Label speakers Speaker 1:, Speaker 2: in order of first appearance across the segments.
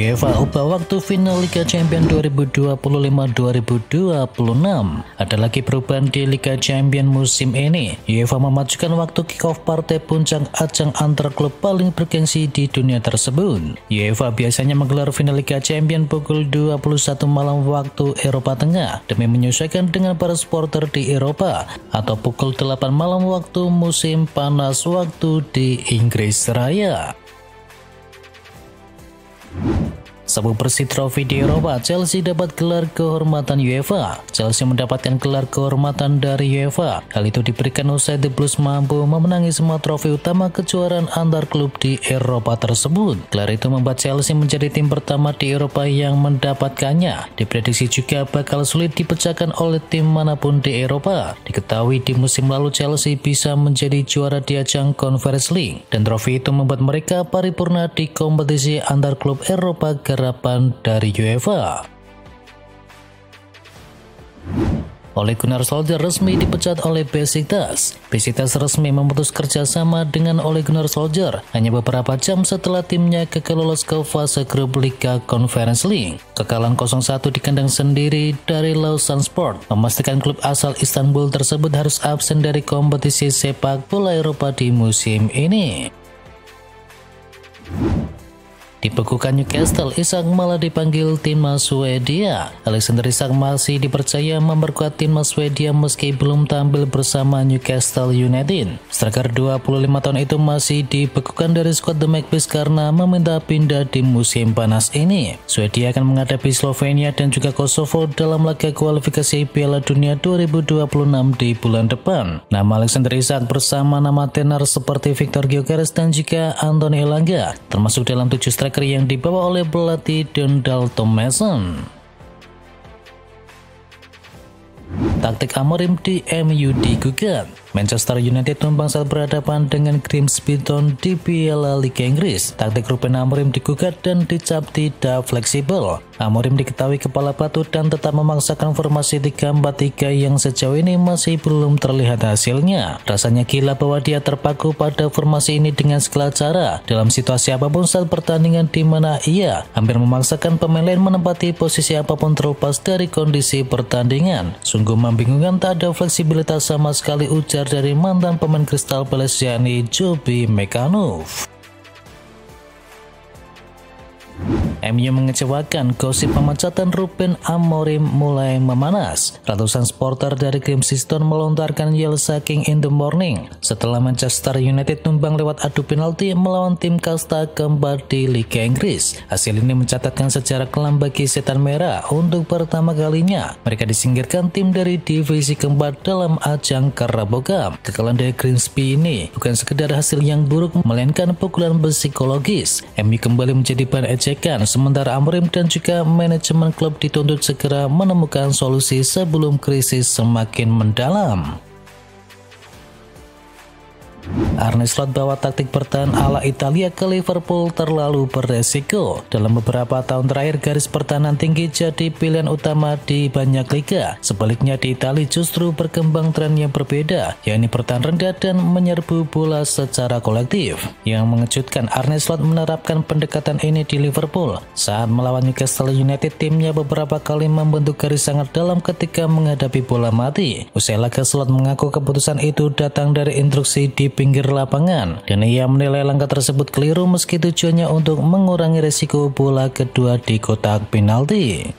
Speaker 1: UEFA ubah waktu final Liga Champions 2025-2026. Ada lagi perubahan di Liga Champions musim ini. UEFA memajukan waktu kick-off partai puncak ajang antar klub paling bergengsi di dunia tersebut. UEFA biasanya menggelar final Liga Champions pukul 21 malam waktu Eropa Tengah demi menyesuaikan dengan para supporter di Eropa, atau pukul 8 malam waktu musim panas waktu di Inggris Raya. Sabuk bersih trofi di Eropa, Chelsea dapat gelar kehormatan UEFA. Chelsea mendapatkan gelar kehormatan dari UEFA. Hal itu diberikan usai The Blues mampu memenangi semua trofi utama kejuaraan antar klub di Eropa tersebut. Gelar itu membuat Chelsea menjadi tim pertama di Eropa yang mendapatkannya. Diprediksi juga bakal sulit dipecahkan oleh tim manapun di Eropa. Diketahui di musim lalu Chelsea bisa menjadi juara di ajang Conference League, dan trofi itu membuat mereka paripurna di kompetisi antar klub Eropa harapan dari UEFA. Ole Gunnar Solskjaer resmi dipecat oleh Besiktas. Besiktas resmi memutus kerjasama dengan Ole Gunnar Solskjaer hanya beberapa jam setelah timnya gagal lolos ke fase grup Liga Conference League. Kekalahan 0-1 di kandang sendiri dari Lausanne-Sport memastikan klub asal Istanbul tersebut harus absen dari kompetisi sepak bola Eropa di musim ini. Dibekukan Newcastle, Isak malah dipanggil timnas Swedia. Alexander Isak masih dipercaya memperkuat timnas Swedia meski belum tampil bersama Newcastle United. Striker 25 tahun itu masih dibekukan dari skuad The Magpies karena meminta pindah di musim panas ini. Swedia akan menghadapi Slovenia dan juga Kosovo dalam laga kualifikasi Piala Dunia 2026 di bulan depan. Nama Alexander Isak bersama nama tenar seperti Victor Gyökeres dan juga Anthony Elanga termasuk dalam 7 striker yang dibawa oleh pelatih Donald Thomason. Taktik Amorim di MU digugat. Manchester United tumbang saat berhadapan dengan Grimsby Town di Piala Liga Inggris. Taktik Ruben Amorim digugat dan dicap tidak fleksibel. Amorim diketahui kepala batu dan tetap memaksakan formasi 3-4-3 yang sejauh ini masih belum terlihat hasilnya. Rasanya gila bahwa dia terpaku pada formasi ini dengan segala cara dalam situasi apapun saat pertandingan, di mana ia hampir memaksakan pemain lain menempati posisi apapun terlepas dari kondisi pertandingan. Sungguh membingungkan, tak ada fleksibilitas sama sekali, ujar dari mantan pemain Crystal Palace yakni Joby Mekanov. MU mengecewakan, gosip pemecatan Ruben Amorim mulai memanas. Ratusan supporter dari Grimsby Town melontarkan yell "Shaking in the morning" setelah Manchester United tumbang lewat adu penalti melawan tim kasta keempat di Liga Inggris. Hasil ini mencatatkan sejarah kelam bagi Setan Merah. Untuk pertama kalinya mereka disingkirkan tim dari divisi keempat dalam ajang Carabao Cup. Kekalahan dari Grimsby ini bukan sekedar hasil yang buruk, melainkan pukulan psikologis. MU kembali menjadi bahan ejekan, sementara Amorim dan juga manajemen klub dituntut segera menemukan solusi sebelum krisis semakin mendalam. Arne Slot bawa taktik bertahan ala Italia ke Liverpool terlalu beresiko. Dalam beberapa tahun terakhir, garis pertahanan tinggi jadi pilihan utama di banyak liga. Sebaliknya di Italia justru berkembang tren yang berbeda, yakni bertahan rendah dan menyerbu bola secara kolektif. Yang mengejutkan, Arne Slot menerapkan pendekatan ini di Liverpool. Saat melawan Newcastle United, timnya beberapa kali membentuk garis sangat dalam ketika menghadapi bola mati. Usai laga, Slot mengaku keputusan itu datang dari instruksi di pinggir lapangan, dan ia menilai langkah tersebut keliru meski tujuannya untuk mengurangi resiko bola kedua di kotak penalti.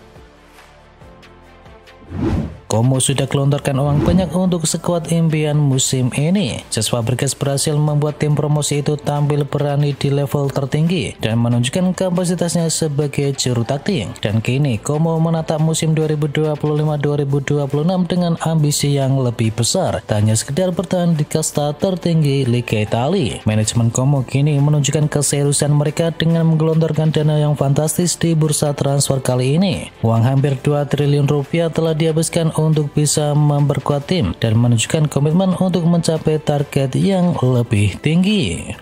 Speaker 1: Como sudah gelontorkan uang banyak untuk skuad impian musim ini. Cesc Fabregas berhasil membuat tim promosi itu tampil berani di level tertinggi dan menunjukkan kapasitasnya sebagai juru taktik. Dan kini Como menatap musim 2025-2026 dengan ambisi yang lebih besar, tak hanya sekedar bertahan di kasta tertinggi Liga Italia. Manajemen Como kini menunjukkan keseriusan mereka dengan menggelontorkan dana yang fantastis di bursa transfer kali ini. Uang hampir 2 triliun rupiah telah dihabiskan untuk bisa memperkuat tim dan menunjukkan komitmen untuk mencapai target yang lebih tinggi.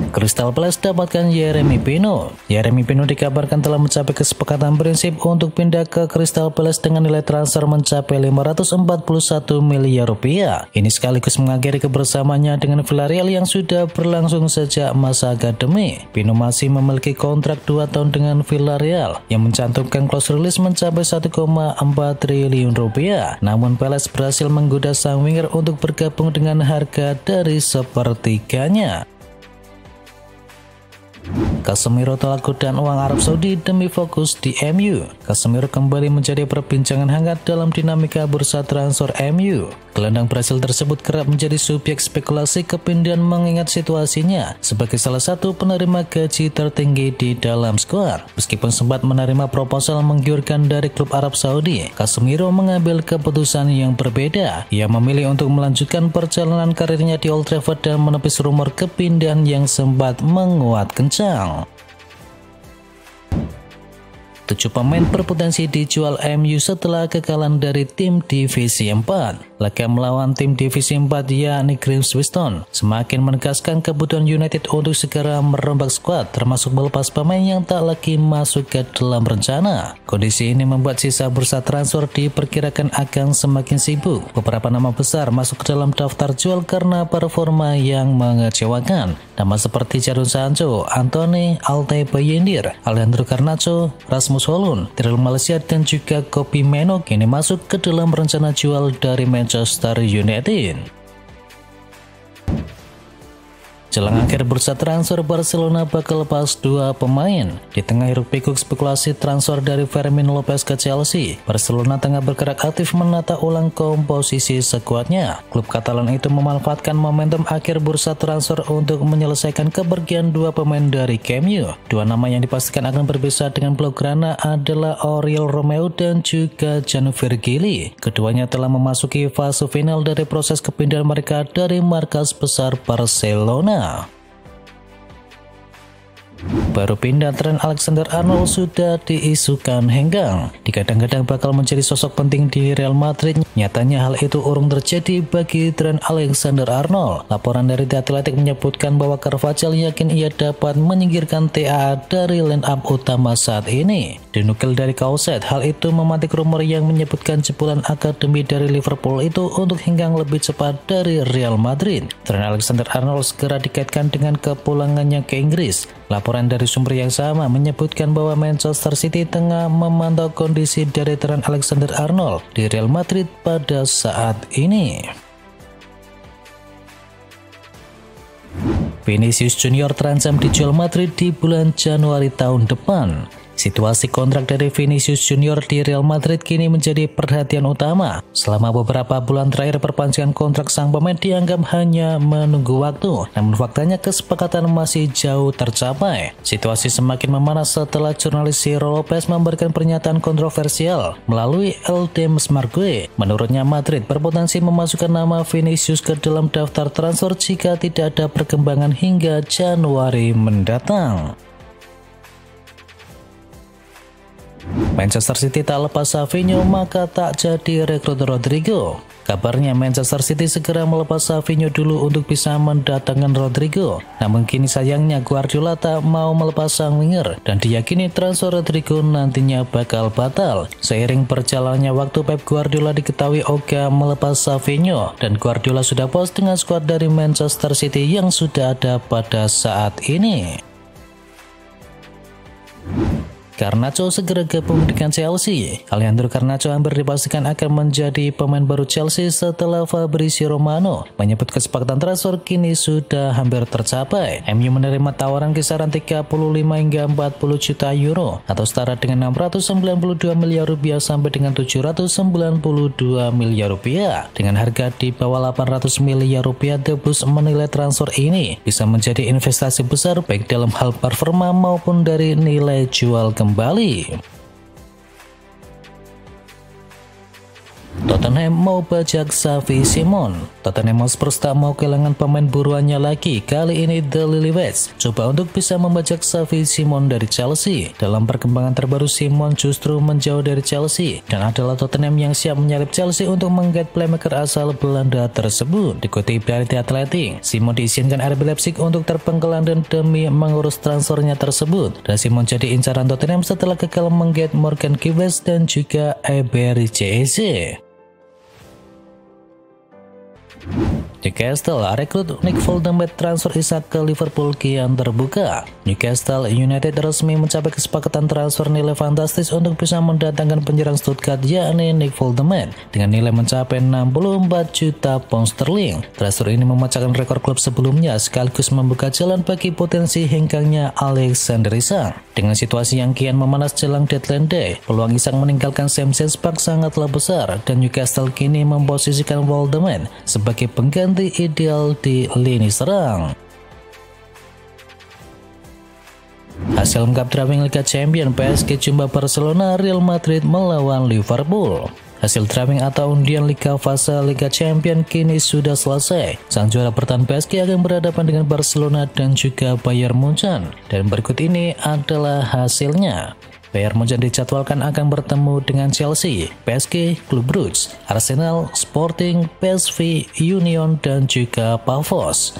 Speaker 1: Crystal Palace dapatkan Yeremy Pino. Yeremy Pino dikabarkan telah mencapai kesepakatan prinsip untuk pindah ke Crystal Palace dengan nilai transfer mencapai 541 miliar rupiah. Ini sekaligus mengakhiri kebersamaannya dengan Villarreal yang sudah berlangsung sejak masa akademi. Pino masih memiliki kontrak 2 tahun dengan Villarreal yang mencantumkan klausul rilis mencapai 1,4 triliun rupiah. Namun Palace berhasil menggoda sang winger untuk bergabung dengan harga dari sepertiganya. Casemiro telah godaan uang Arab Saudi demi fokus di MU. Casemiro kembali menjadi perbincangan hangat dalam dinamika bursa transfer MU. Gelandang Brasil tersebut kerap menjadi subjek spekulasi kepindahan mengingat situasinya sebagai salah satu penerima gaji tertinggi di dalam skuad. Meskipun sempat menerima proposal menggiurkan dari klub Arab Saudi, Casemiro mengambil keputusan yang berbeda. Ia memilih untuk melanjutkan perjalanan karirnya di Old Trafford dan menepis rumor kepindahan yang sempat menguat kencang. 7 pemain berpotensi dijual MU setelah kekalahan dari tim Divisi 4. Laga melawan tim Divisi 4 yakni Grimsby-Town semakin menegaskan kebutuhan United untuk segera merombak skuad, termasuk melepas pemain yang tak lagi masuk ke dalam rencana. Kondisi ini membuat sisa bursa transfer diperkirakan akan semakin sibuk. Beberapa nama besar masuk ke dalam daftar jual karena performa yang mengecewakan. Nama seperti Jadon Sancho, Anthony, Altay Bayindir, Alejandro Garnacho, Rasmus Højlund, Tyrell Malaysia dan juga Kobbie Mainoo kini masuk ke dalam rencana jual dari Manchester United. Jelang akhir bursa transfer, Barcelona bakal lepas 2 pemain. Di tengah hiruk-pikuk spekulasi transfer dari Fermin Lopez ke Chelsea, Barcelona tengah bergerak aktif menata ulang komposisi skuadnya. Klub Katalan itu memanfaatkan momentum akhir bursa transfer untuk menyelesaikan kepergian 2 pemain dari MU. 2 nama yang dipastikan akan berpisah dengan Blaugrana adalah Oriol Romeu dan juga Jan Virgili. Keduanya telah memasuki fase final dari proses kepindahan mereka dari markas besar Barcelona. Baru pindah Trent Alexander-Arnold sudah diisukan henggang. Digadang-gadang bakal menjadi sosok penting di Real Madrid. Nyatanya hal itu urung terjadi bagi Trent Alexander-Arnold. Laporan dari The Athletic menyebutkan bahwa Carvajal yakin ia dapat menyingkirkan TA dari line-up utama saat ini. Dinukil dari Kauset, hal itu memantik rumor yang menyebutkan jebolan akademi dari Liverpool itu untuk henggang lebih cepat dari Real Madrid. Trent Alexander-Arnold segera dikaitkan dengan kepulangannya ke Inggris. Laporan dari sumber yang sama menyebutkan bahwa Manchester City tengah memantau kondisi dari Trent Alexander-Arnold di Real Madrid pada saat ini. Vinicius Junior terancam dijual Madrid di bulan Januari tahun depan. Situasi kontrak dari Vinicius Junior di Real Madrid kini menjadi perhatian utama. Selama beberapa bulan terakhir perpanjangan kontrak sang pemain dianggap hanya menunggu waktu. Namun faktanya kesepakatan masih jauh tercapai. Situasi semakin memanas setelah jurnalis Ciro Lopez memberikan pernyataan kontroversial melalui El Desmarque. Menurutnya Madrid berpotensi memasukkan nama Vinicius ke dalam daftar transfer jika tidak ada perkembangan hingga Januari mendatang. Manchester City tak lepas Savinho, maka tak jadi rekrut Rodrigo. Kabarnya Manchester City segera melepas Savinho dulu untuk bisa mendatangkan Rodrigo. Namun kini sayangnya Guardiola tak mau melepas sang winger dan diyakini transfer Rodrigo nantinya bakal batal. Seiring berjalannya waktu, Pep Guardiola diketahui ogah melepas Savinho dan Guardiola sudah puas dengan skuad dari Manchester City yang sudah ada pada saat ini. Garnacho segera gabung dengan Chelsea. Alejandro Garnacho hampir dipastikan akan menjadi pemain baru Chelsea setelah Fabrizio Romano menyebut kesepakatan transfer kini sudah hampir tercapai. MU menerima tawaran kisaran 35 hingga 40 juta euro atau setara dengan 692 miliar rupiah sampai dengan 792 miliar rupiah. Dengan harga di bawah 800 miliar rupiah, The Blues menilai transfer ini bisa menjadi investasi besar baik dalam hal performa maupun dari nilai jual kembali. Tottenham mau bajak Xavi Simons. Tottenham Hotspur tak mau kehilangan pemain buruannya lagi. Kali ini The Lilywhits coba untuk bisa membajak Xavi Simons dari Chelsea. Dalam perkembangan terbaru, Simons justru menjauh dari Chelsea dan adalah Tottenham yang siap menyalip Chelsea untuk menggait playmaker asal Belanda tersebut. Dikutip dari The Athletic, Simons diizinkan RB Leipzig untuk terbang ke London demi mengurus transfernya tersebut. Dan Simons jadi incaran Tottenham setelah gagal menggait Morgan Gibbs dan juga Eberechi. Newcastle rekrut Nick Voldemort. Transfer Isak ke Liverpool kian terbuka. Newcastle United resmi mencapai kesepakatan transfer nilai fantastis untuk bisa mendatangkan penyerang Stuttgart yakni Nick Voldemort dengan nilai mencapai 64 juta pound sterling. Transfer ini memecahkan rekor klub sebelumnya sekaligus membuka jalan bagi potensi hengkangnya Alexander Isak. Dengan situasi yang kian memanas jelang deadline day, peluang Isak meninggalkan Sam Park sangatlah besar dan Newcastle kini memposisikan Voldemort sebagai pengganti ideal di lini serang. Hasil lengkap drawing Liga Champions, PSG jumpa Barcelona, Real Madrid melawan Liverpool. Hasil drawing atau undian Liga fase Liga Champions kini sudah selesai. Sang juara bertahan PSG akan berhadapan dengan Barcelona dan juga Bayern Munchen. Dan berikut ini adalah hasilnya. Bayern Munchen dijadwalkan akan bertemu dengan Chelsea, PSG, Club Brugge, Arsenal, Sporting, PSV, Union, dan juga Pavos.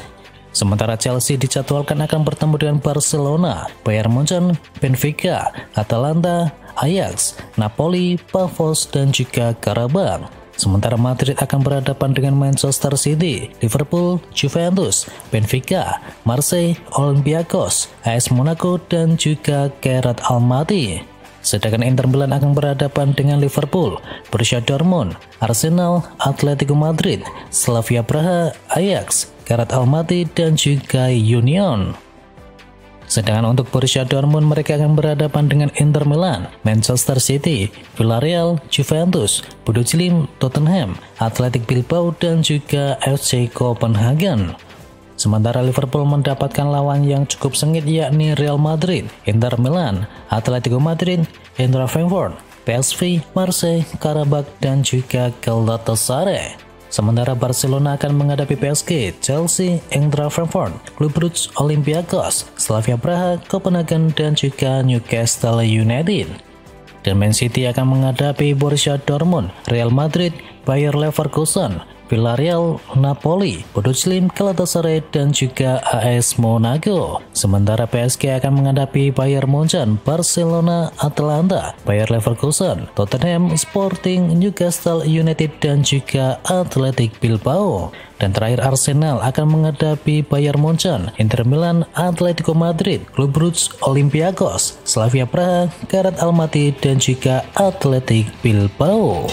Speaker 1: Sementara Chelsea dijadwalkan akan bertemu dengan Barcelona, Bayern Munchen, Benfica, Atalanta, Ajax, Napoli, Pavos, dan juga Karabakh. Sementara Madrid akan berhadapan dengan Manchester City, Liverpool, Juventus, Benfica, Marseille, Olympiakos, AS Monaco, dan juga Kairat Almaty. Sedangkan Inter Milan akan berhadapan dengan Liverpool, Borussia Dortmund, Arsenal, Atletico Madrid, Slavia Praha, Ajax, Kairat Almaty, dan juga Union. Sedangkan untuk Borussia Dortmund, mereka akan berhadapan dengan Inter Milan, Manchester City, Villarreal, Juventus, Bodo Glimt, Tottenham, Athletic Bilbao, dan juga FC Copenhagen. Sementara Liverpool mendapatkan lawan yang cukup sengit yakni Real Madrid, Inter Milan, Atletico Madrid, Eintracht Frankfurt, PSV, Marseille, Karabakh, dan juga Galatasaray. Sementara Barcelona akan menghadapi PSG, Chelsea, Eintracht Frankfurt, Club Brugge, Olympiakos, Slavia Praha, Copenhagen, dan juga Newcastle United. Dan Man City akan menghadapi Borussia Dortmund, Real Madrid, Bayer Leverkusen, Villarreal, Napoli, Bodo Glimt, Galatasaray, dan juga AS Monaco. Sementara PSG akan menghadapi Bayern Munchen, Barcelona, Atalanta, Bayer Leverkusen, Tottenham, Sporting, Newcastle United, dan juga Athletic Bilbao. Dan terakhir Arsenal akan menghadapi Bayern Munchen, Inter Milan, Atletico Madrid, Club Brugge, Olympiakos, Slavia Praha, Kairat Almaty, dan juga Athletic Bilbao.